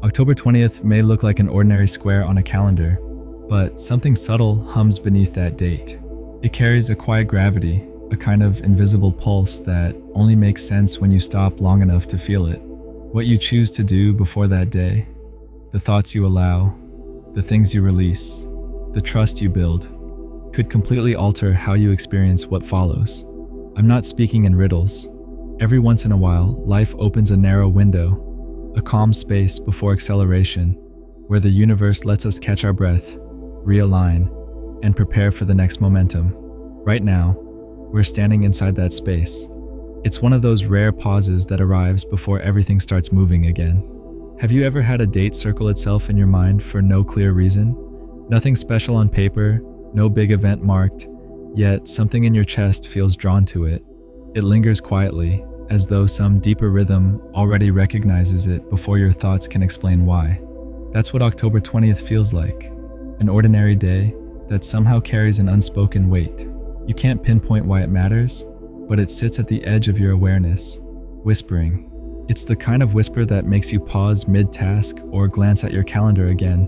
October 20th may look like an ordinary square on a calendar, but something subtle hums beneath that date. It carries a quiet gravity, a kind of invisible pulse that only makes sense when you stop long enough to feel it. What you choose to do before that day, the thoughts you allow, the things you release, the trust you build, could completely alter how you experience what follows. I'm not speaking in riddles. Every once in a while, life opens a narrow window, a calm space before acceleration, where the universe lets us catch our breath, realign, and prepare for the next momentum. Right now, we're standing inside that space. It's one of those rare pauses that arrives before everything starts moving again. Have you ever had a date circle itself in your mind for no clear reason? Nothing special on paper, no big event marked, yet something in your chest feels drawn to it. It lingers quietly, as though some deeper rhythm already recognizes it before your thoughts can explain why. That's what October 20th feels like. An ordinary day that somehow carries an unspoken weight. You can't pinpoint why it matters, but it sits at the edge of your awareness, whispering. It's the kind of whisper that makes you pause mid-task or glance at your calendar again,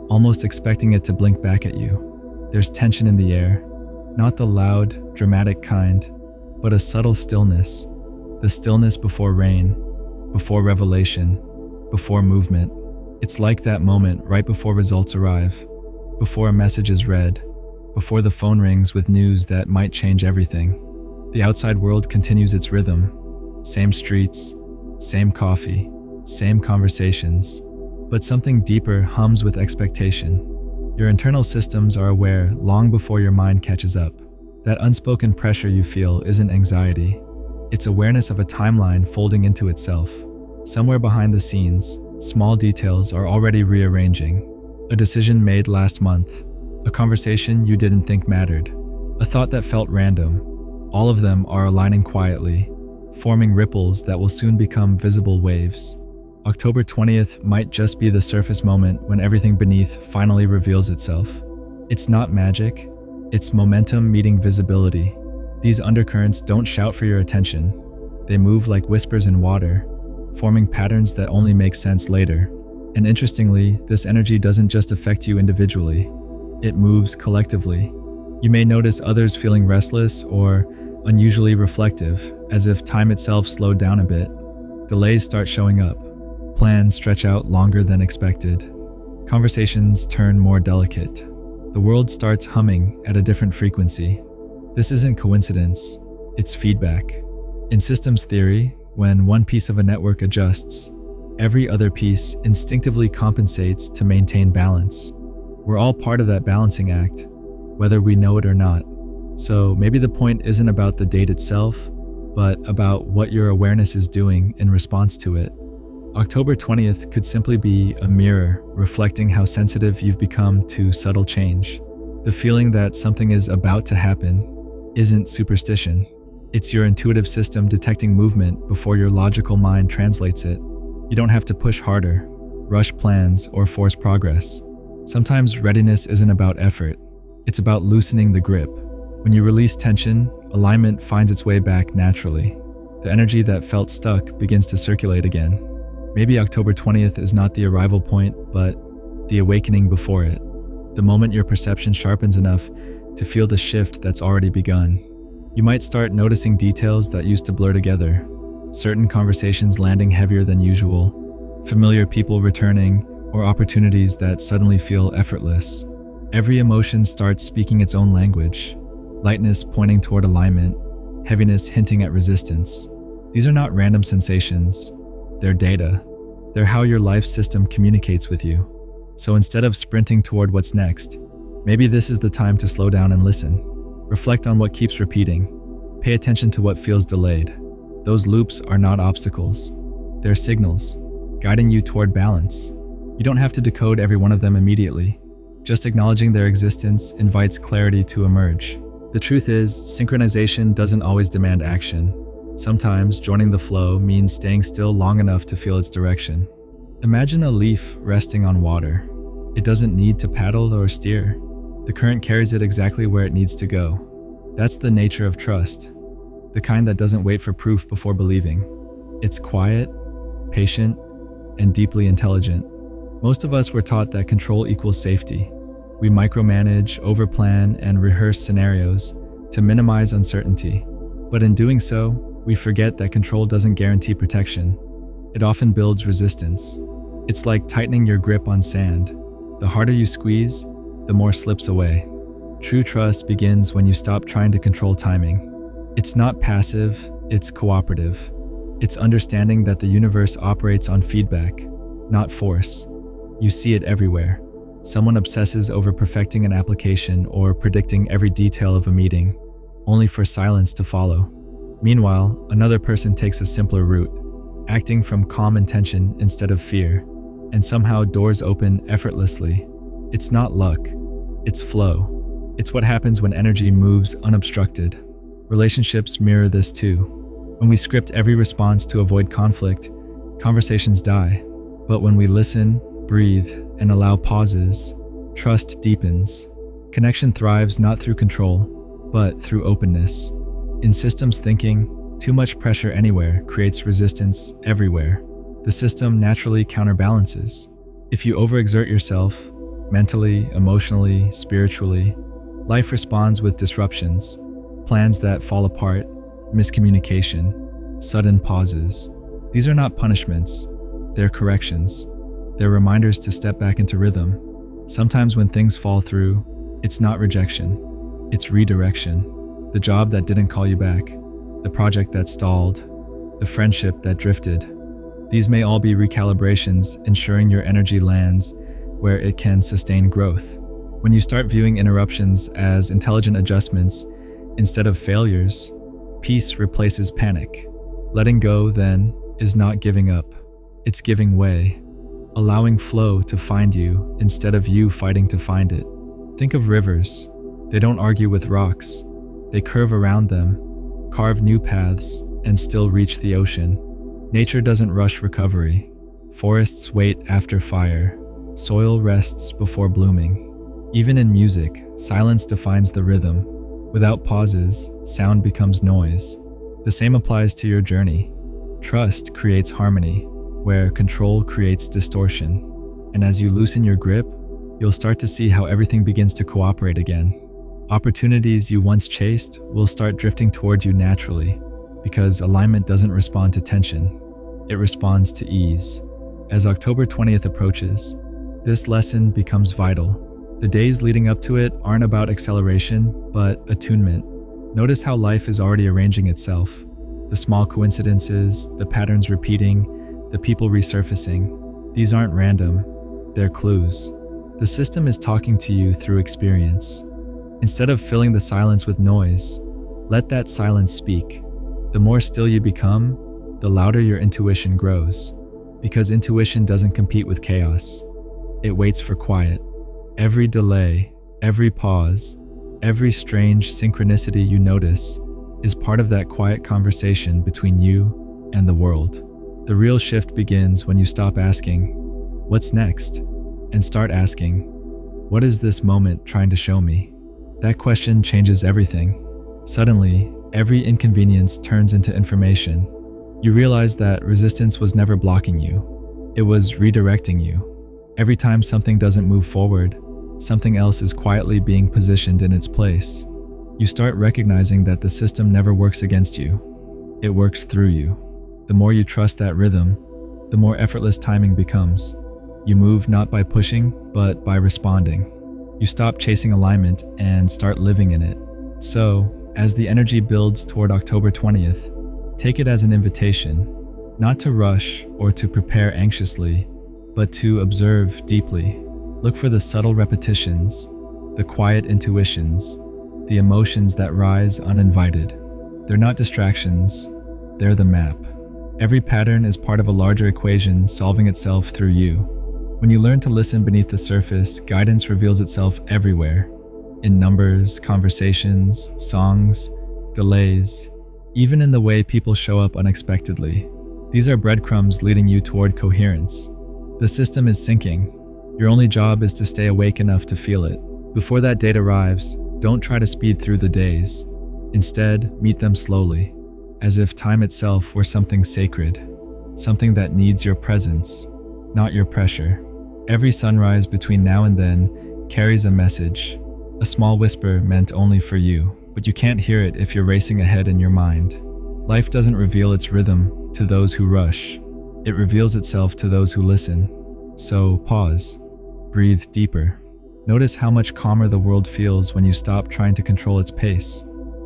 almost expecting it to blink back at you. There's tension in the air, not the loud, dramatic kind, but a subtle stillness. The stillness before rain, before revelation, before movement. It's like that moment right before results arrive, before a message is read, before the phone rings with news that might change everything. The outside world continues its rhythm. Same streets, same coffee, same conversations, but something deeper hums with expectation. Your internal systems are aware long before your mind catches up. That unspoken pressure you feel isn't anxiety. It's awareness of a timeline folding into itself. Somewhere behind the scenes, small details are already rearranging. A decision made last month, a conversation you didn't think mattered, a thought that felt random. All of them are aligning quietly, forming ripples that will soon become visible waves. October 20th might just be the surface moment when everything beneath finally reveals itself. It's not magic, it's momentum meeting visibility. These undercurrents don't shout for your attention. They move like whispers in water, forming patterns that only make sense later. And interestingly, this energy doesn't just affect you individually. It moves collectively. You may notice others feeling restless or unusually reflective, as if time itself slowed down a bit. Delays start showing up. Plans stretch out longer than expected. Conversations turn more delicate. The world starts humming at a different frequency. This isn't coincidence, it's feedback. In systems theory, when one piece of a network adjusts, every other piece instinctively compensates to maintain balance. We're all part of that balancing act, whether we know it or not. So maybe the point isn't about the date itself, but about what your awareness is doing in response to it. October 20th could simply be a mirror reflecting how sensitive you've become to subtle change. The feeling that something is about to happen isn't superstition. It's your intuitive system detecting movement before your logical mind translates it. You don't have to push harder, rush plans, or force progress. Sometimes readiness isn't about effort. It's about loosening the grip. When you release tension, alignment finds its way back naturally. The energy that felt stuck begins to circulate again. Maybe October 20th is not the arrival point, but the awakening before it. The moment your perception sharpens enough to feel the shift that's already begun. You might start noticing details that used to blur together. Certain conversations landing heavier than usual, familiar people returning, or opportunities that suddenly feel effortless. Every emotion starts speaking its own language. Lightness pointing toward alignment, heaviness hinting at resistance. These are not random sensations. They're data. They're how your life system communicates with you. So instead of sprinting toward what's next, maybe this is the time to slow down and listen. Reflect on what keeps repeating. Pay attention to what feels delayed. Those loops are not obstacles. They're signals, guiding you toward balance. You don't have to decode every one of them immediately. Just acknowledging their existence invites clarity to emerge. The truth is, synchronization doesn't always demand action. Sometimes joining the flow means staying still long enough to feel its direction. Imagine a leaf resting on water. It doesn't need to paddle or steer. The current carries it exactly where it needs to go. That's the nature of trust, the kind that doesn't wait for proof before believing. It's quiet, patient, and deeply intelligent. Most of us were taught that control equals safety. We micromanage, overplan, and rehearse scenarios to minimize uncertainty. But in doing so, we forget that control doesn't guarantee protection. It often builds resistance. It's like tightening your grip on sand. The harder you squeeze, the more slips away. True trust begins when you stop trying to control timing. It's not passive, it's cooperative. It's understanding that the universe operates on feedback, not force. You see it everywhere. Someone obsesses over perfecting an application or predicting every detail of a meeting, only for silence to follow. Meanwhile, another person takes a simpler route, acting from calm intention instead of fear, and somehow doors open effortlessly. It's not luck, it's flow. It's what happens when energy moves unobstructed. Relationships mirror this too. When we script every response to avoid conflict, conversations die. But when we listen, breathe, and allow pauses, trust deepens. Connection thrives not through control, but through openness. In systems thinking, too much pressure anywhere creates resistance everywhere. The system naturally counterbalances. If you overexert yourself, mentally, emotionally, spiritually, life responds with disruptions, plans that fall apart, miscommunication, sudden pauses. These are not punishments, they're corrections. They're reminders to step back into rhythm. Sometimes when things fall through, it's not rejection, it's redirection. The job that didn't call you back, the project that stalled, the friendship that drifted. These may all be recalibrations, ensuring your energy lands where it can sustain growth. When you start viewing interruptions as intelligent adjustments instead of failures, peace replaces panic. Letting go, then, is not giving up. It's giving way, allowing flow to find you instead of you fighting to find it. Think of rivers. They don't argue with rocks. They curve around them, carve new paths, and still reach the ocean. Nature doesn't rush recovery. Forests wait after fire. Soil rests before blooming. Even in music, silence defines the rhythm. Without pauses, sound becomes noise. The same applies to your journey. Trust creates harmony, where control creates distortion. And as you loosen your grip, you'll start to see how everything begins to cooperate again. Opportunities you once chased will start drifting toward you naturally, because alignment doesn't respond to tension, it responds to ease. As October 20th approaches, this lesson becomes vital. The days leading up to it aren't about acceleration, but attunement. Notice how life is already arranging itself. The small coincidences, the patterns repeating, the people resurfacing. These aren't random, they're clues. The system is talking to you through experience. Instead of filling the silence with noise, let that silence speak. The more still you become, the louder your intuition grows. Because intuition doesn't compete with chaos. It waits for quiet. Every delay, every pause, every strange synchronicity you notice is part of that quiet conversation between you and the world. The real shift begins when you stop asking, "What's next?" and start asking, "What is this moment trying to show me?" That question changes everything. Suddenly, every inconvenience turns into information. You realize that resistance was never blocking you. It was redirecting you. Every time something doesn't move forward, something else is quietly being positioned in its place. You start recognizing that the system never works against you. It works through you. The more you trust that rhythm, the more effortless timing becomes. You move not by pushing, but by responding. You stop chasing alignment and start living in it. So, as the energy builds toward October 20th, take it as an invitation, not to rush or to prepare anxiously, but to observe deeply. Look for the subtle repetitions, the quiet intuitions, the emotions that rise uninvited. They're not distractions, they're the map. Every pattern is part of a larger equation solving itself through you. When you learn to listen beneath the surface, guidance reveals itself everywhere. In numbers, conversations, songs, delays, even in the way people show up unexpectedly. These are breadcrumbs leading you toward coherence. The system is syncing. Your only job is to stay awake enough to feel it. Before that date arrives, don't try to speed through the days. Instead, meet them slowly, as if time itself were something sacred, something that needs your presence. not your pressure. Every sunrise between now and then carries a message, a small whisper meant only for you, but you can't hear it if you're racing ahead in your mind. Life doesn't reveal its rhythm to those who rush. It reveals itself to those who listen. So pause, breathe deeper. Notice how much calmer the world feels when you stop trying to control its pace.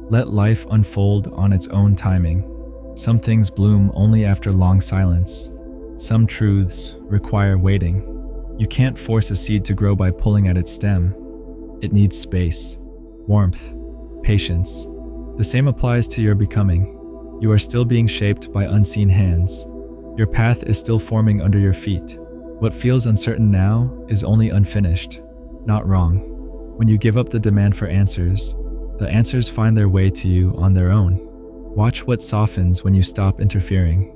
Let life unfold on its own timing. Some things bloom only after long silence. Some truths require waiting. You can't force a seed to grow by pulling at its stem. It needs space, warmth, patience. The same applies to your becoming. You are still being shaped by unseen hands. Your path is still forming under your feet. What feels uncertain now is only unfinished, not wrong. When you give up the demand for answers, the answers find their way to you on their own. Watch what softens when you stop interfering.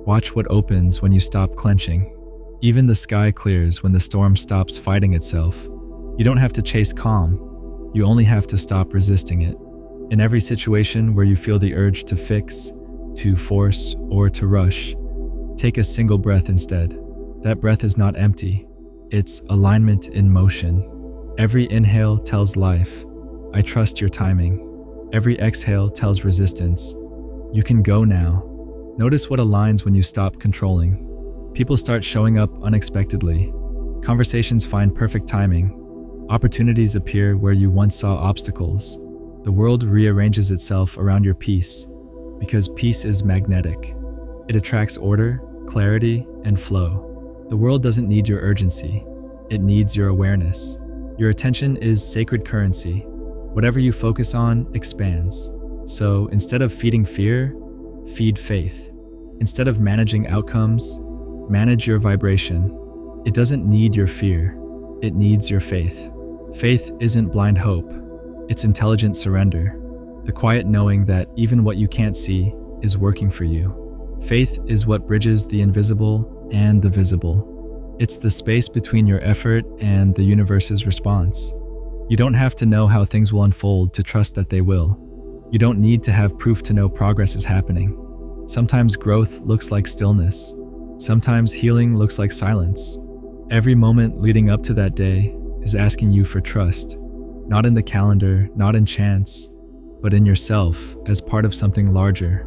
Watch what opens when you stop clenching. Even the sky clears when the storm stops fighting itself. You don't have to chase calm. You only have to stop resisting it. In every situation where you feel the urge to fix, to force, or to rush, take a single breath instead. That breath is not empty. It's alignment in motion. Every inhale tells life, I trust your timing. Every exhale tells resistance. You can go now. Notice what aligns when you stop controlling. People start showing up unexpectedly. Conversations find perfect timing. Opportunities appear where you once saw obstacles. The world rearranges itself around your peace, because peace is magnetic. It attracts order, clarity, and flow. The world doesn't need your urgency. It needs your awareness. Your attention is sacred currency. Whatever you focus on expands. So instead of feeding fear, feed faith. Instead of managing outcomes, manage your vibration. It doesn't need your fear. It needs your faith. Faith isn't blind hope. It's intelligent surrender. The quiet knowing that even what you can't see is working for you. Faith is what bridges the invisible and the visible. It's the space between your effort and the universe's response. You don't have to know how things will unfold to trust that they will. You don't need to have proof to know progress is happening. Sometimes growth looks like stillness. Sometimes healing looks like silence. Every moment leading up to that day is asking you for trust, not in the calendar, not in chance, but in yourself as part of something larger.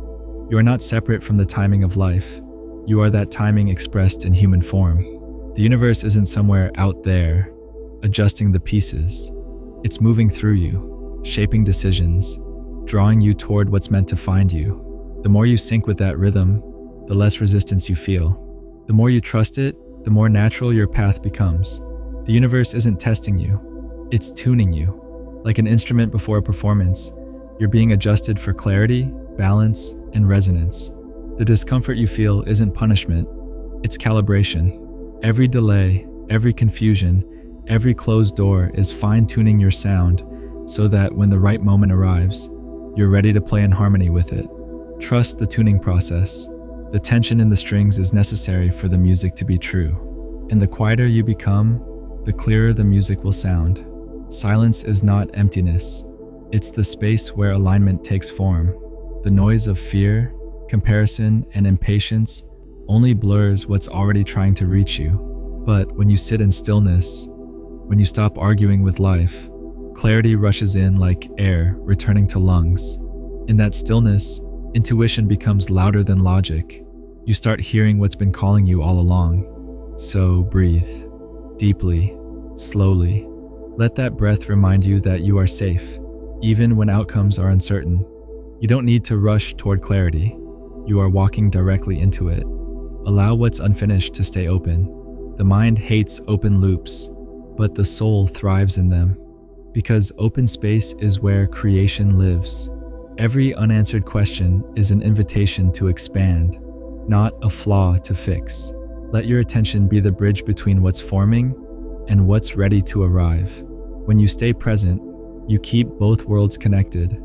You are not separate from the timing of life. You are that timing expressed in human form. The universe isn't somewhere out there, adjusting the pieces. It's moving through you, shaping decisions, drawing you toward what's meant to find you. The more you sync with that rhythm, the less resistance you feel. The more you trust it, the more natural your path becomes. The universe isn't testing you, it's tuning you. Like an instrument before a performance, you're being adjusted for clarity, balance, and resonance. The discomfort you feel isn't punishment, it's calibration. Every delay, every confusion, every closed door is fine-tuning your sound so that when the right moment arrives, you're ready to play in harmony with it. Trust the tuning process. The tension in the strings is necessary for the music to be true. And the quieter you become, the clearer the music will sound. Silence is not emptiness. It's the space where alignment takes form. The noise of fear, comparison, and impatience only blurs what's already trying to reach you. But when you sit in stillness, when you stop arguing with life, clarity rushes in like air returning to lungs. In that stillness, intuition becomes louder than logic. You start hearing what's been calling you all along. So breathe, deeply, slowly. Let that breath remind you that you are safe, even when outcomes are uncertain. You don't need to rush toward clarity. You are walking directly into it. Allow what's unfinished to stay open. The mind hates open loops, but the soul thrives in them. Because open space is where creation lives. Every unanswered question is an invitation to expand, not a flaw to fix. Let your attention be the bridge between what's forming and what's ready to arrive. When you stay present, you keep both worlds connected,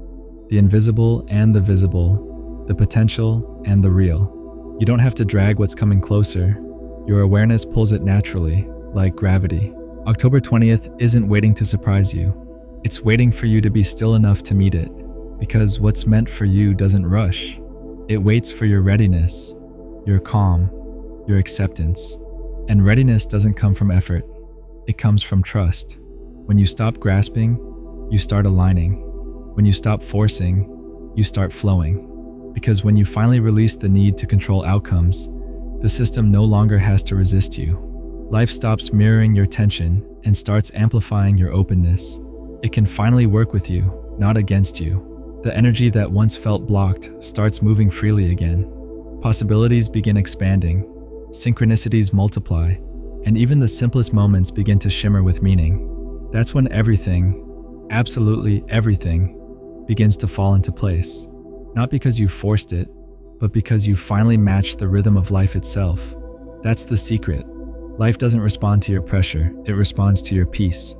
the invisible and the visible, the potential and the real. You don't have to drag what's coming closer. Your awareness pulls it naturally, like gravity. October 20th isn't waiting to surprise you. It's waiting for you to be still enough to meet it. Because what's meant for you doesn't rush. It waits for your readiness, your calm, your acceptance. And readiness doesn't come from effort, it comes from trust. When you stop grasping, you start aligning. When you stop forcing, you start flowing. Because when you finally release the need to control outcomes, the system no longer has to resist you. Life stops mirroring your tension and starts amplifying your openness. It can finally work with you, not against you. The energy that once felt blocked starts moving freely again. Possibilities begin expanding, synchronicities multiply, and even the simplest moments begin to shimmer with meaning. That's when everything, absolutely everything, begins to fall into place. Not because you forced it, but because you finally matched the rhythm of life itself. That's the secret. Life doesn't respond to your pressure, it responds to your peace.